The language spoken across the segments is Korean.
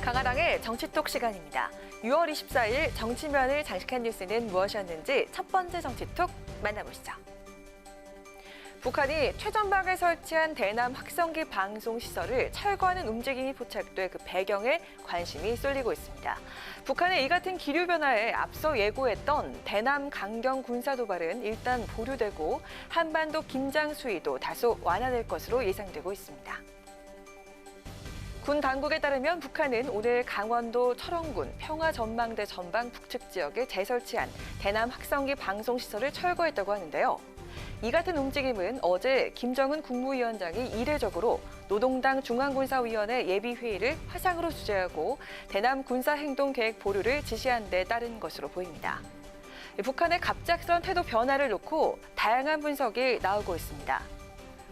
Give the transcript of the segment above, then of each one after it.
강하당의 정치톡 시간입니다. 6월 24일 정치면을 장식한 뉴스는 무엇이었는지 첫 번째 정치톡 만나보시죠. 북한이 최전방에 설치한 대남 확성기 방송시설을 철거하는 움직임이 포착돼 그 배경에 관심이 쏠리고 있습니다. 북한의 이 같은 기류 변화에 앞서 예고했던 대남 강경 군사 도발은 일단 보류되고 한반도 긴장 수위도 다소 완화될 것으로 예상되고 있습니다. 군 당국에 따르면 북한은 오늘 강원도 철원군 평화전망대 전방 북측 지역에 재설치한 대남 확성기 방송시설을 철거했다고 하는데요. 이 같은 움직임은 어제 김정은 국무위원장이 이례적으로 노동당 중앙군사위원회 예비회의를 화상으로 주재하고 대남 군사행동계획 보류를 지시한 데 따른 것으로 보입니다. 북한의 갑작스런 태도 변화를 놓고 다양한 분석이 나오고 있습니다.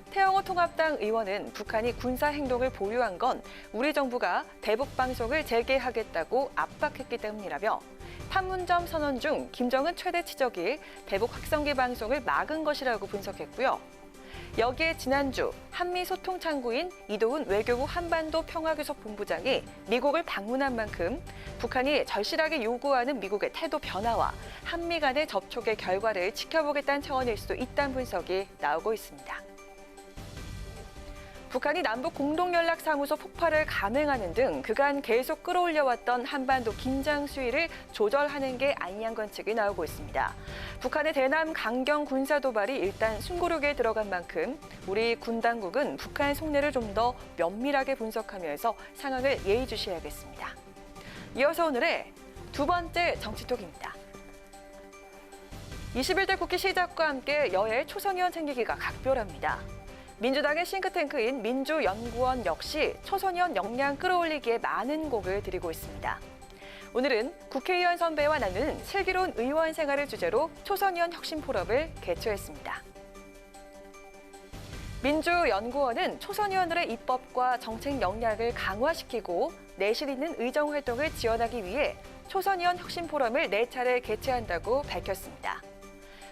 태영호 통합당 의원은 북한이 군사행동을 보류한 건 우리 정부가 대북방송을 재개하겠다고 압박했기 때문이라며 판문점 선언 중 김정은 최대 치적이 대북 확성기 방송을 막은 것이라고 분석했고요. 여기에 지난주 한미소통창구인 이도훈 외교부 한반도 평화교섭본부장이 미국을 방문한 만큼 북한이 절실하게 요구하는 미국의 태도 변화와 한미 간의 접촉의 결과를 지켜보겠다는 차원일 수도 있다는 분석이 나오고 있습니다. 북한이 남북 공동연락사무소 폭발을 감행하는 등 그간 계속 끌어올려왔던 한반도 긴장 수위를 조절하는 게 아니냐는 관측이 나오고 있습니다. 북한의 대남 강경 군사 도발이 일단 숨고르기에 들어간 만큼 우리 군 당국은 북한 속내를 좀 더 면밀하게 분석하면서 상황을 예의주시해야겠습니다. 이어서 오늘의 두 번째 정치톡입니다. 21대 국회 시작과 함께 여야 초선의원 챙기기가 각별합니다. 민주당의 싱크탱크인 민주연구원 역시 초선의원 역량 끌어올리기에 많은 공을 들이고 있습니다. 오늘은 국회의원 선배와 나누는 슬기로운 의원 생활을 주제로 초선의원 혁신 포럼을 개최했습니다. 민주연구원은 초선의원들의 입법과 정책 역량을 강화시키고 내실 있는 의정 활동을 지원하기 위해 초선의원 혁신 포럼을 4차례 개최한다고 밝혔습니다.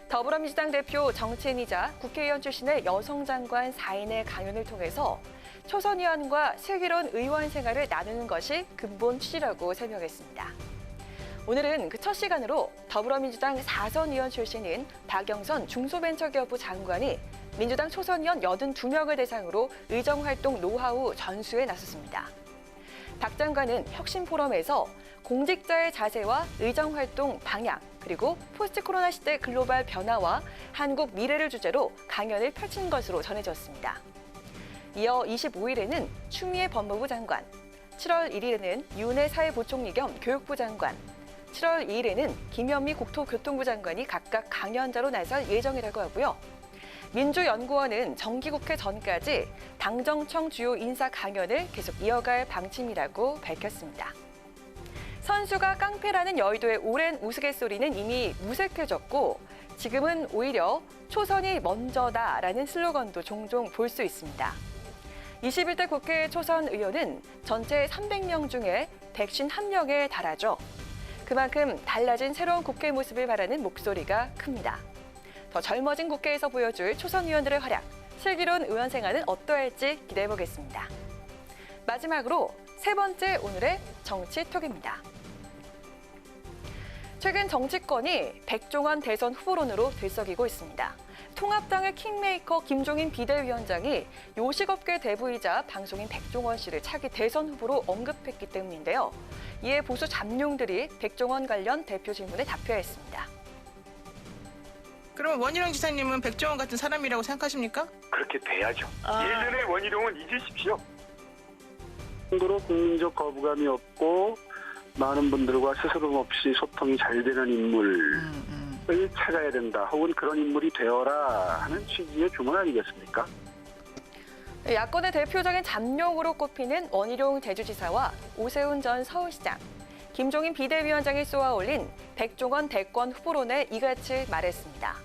더불어민주당 대표 정치인이자 국회의원 출신의 여성 장관 4인의 강연을 통해서 초선의원과 슬기로운 의원 생활을 나누는 것이 근본 취지라고 설명했습니다. 오늘은 그 첫 시간으로 더불어민주당 4선 의원 출신인 박영선 중소벤처기업부 장관이 민주당 초선의원 82명을 대상으로 의정활동 노하우 전수에 나섰습니다. 박 장관은 혁신 포럼에서 공직자의 자세와 의정활동 방향, 그리고 포스트 코로나 시대 글로벌 변화와 한국 미래를 주제로 강연을 펼친 것으로 전해졌습니다. 이어 25일에는 추미애 법무부 장관, 7월 1일에는 윤해 사회부총리 겸 교육부 장관, 7월 2일에는 김현미 국토교통부 장관이 각각 강연자로 나설 예정이라고 하고요. 민주연구원은 정기국회 전까지 당정청 주요 인사 강연을 계속 이어갈 방침이라고 밝혔습니다. 선수가 깡패라는 여의도의 오랜 우스갯소리는 이미 무색해졌고 지금은 오히려 초선이 먼저다라는 슬로건도 종종 볼 수 있습니다. 21대 국회 초선 의원은 전체 300명 중에 151명에 달하죠. 그만큼 달라진 새로운 국회 모습을 바라는 목소리가 큽니다. 더 젊어진 국회에서 보여줄 초선 의원들의 활약, 슬기로운 의원 생활은 어떠할지 기대해보겠습니다. 마지막으로 세 번째 오늘의 정치톡입니다. 최근 정치권이 백종원 대선 후보론으로 들썩이고 있습니다. 통합당의 킹메이커 김종인 비대위원장이 요식업계 대부이자 방송인 백종원 씨를 차기 대선 후보로 언급했기 때문인데요. 이에 보수 잠룡들이 백종원 관련 대표 질문에 답변했습니다. 그러면 원희룡 지사님은 백종원 같은 사람이라고 생각하십니까? 그렇게 돼야죠. 예전에 원희룡은 잊으십시오. 정도로 국민적 거부감이 없고 많은 분들과 스스럼 없이 소통이 잘 되는 인물을 찾아야 된다. 혹은 그런 인물이 되어라 하는 취지의 주문 아니겠습니까? 야권의 대표적인 잠룡으로 꼽히는 원희룡 제주지사와 오세훈 전 서울시장, 김종인 비대위원장이 쏘아올린 백종원 대권 후보론에 이같이 말했습니다.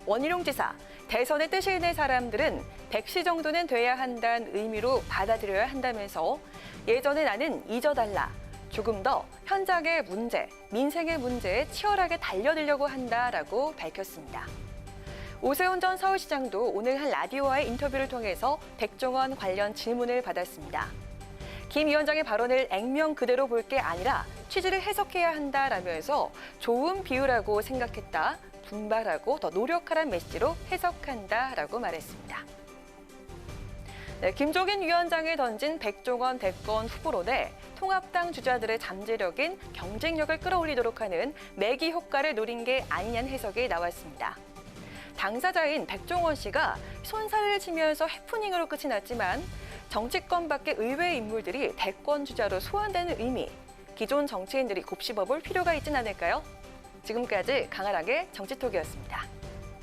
원희룡 지사, 대선의 뜻이 있는 사람들은 100시 정도는 돼야 한다는 의미로 받아들여야 한다면서 예전에 나는 잊어달라, 조금 더 현장의 문제, 민생의 문제에 치열하게 달려들려고 한다라고 밝혔습니다. 오세훈 전 서울시장도 오늘 한 라디오와의 인터뷰를 통해서 백종원 관련 질문을 받았습니다. 김 위원장의 발언을 액면 그대로 볼 게 아니라 취지를 해석해야 한다라면서 좋은 비유라고 생각했다. 분발하고 더 노력하라는 메시지로 해석한다라고 말했습니다. 네, 김종인 위원장이 던진 백종원 대권 후보론에 통합당 주자들의 잠재력인 경쟁력을 끌어올리도록 하는 매기 효과를 노린 게 아니냐는 해석이 나왔습니다. 당사자인 백종원 씨가 손살을 치면서 해프닝으로 끝이 났지만 정치권 밖의 의외의 인물들이 대권 주자로 소환되는 의미, 기존 정치인들이 곱씹어볼 필요가 있진 않을까요? 지금까지 강아랑의 정치톡이었습니다.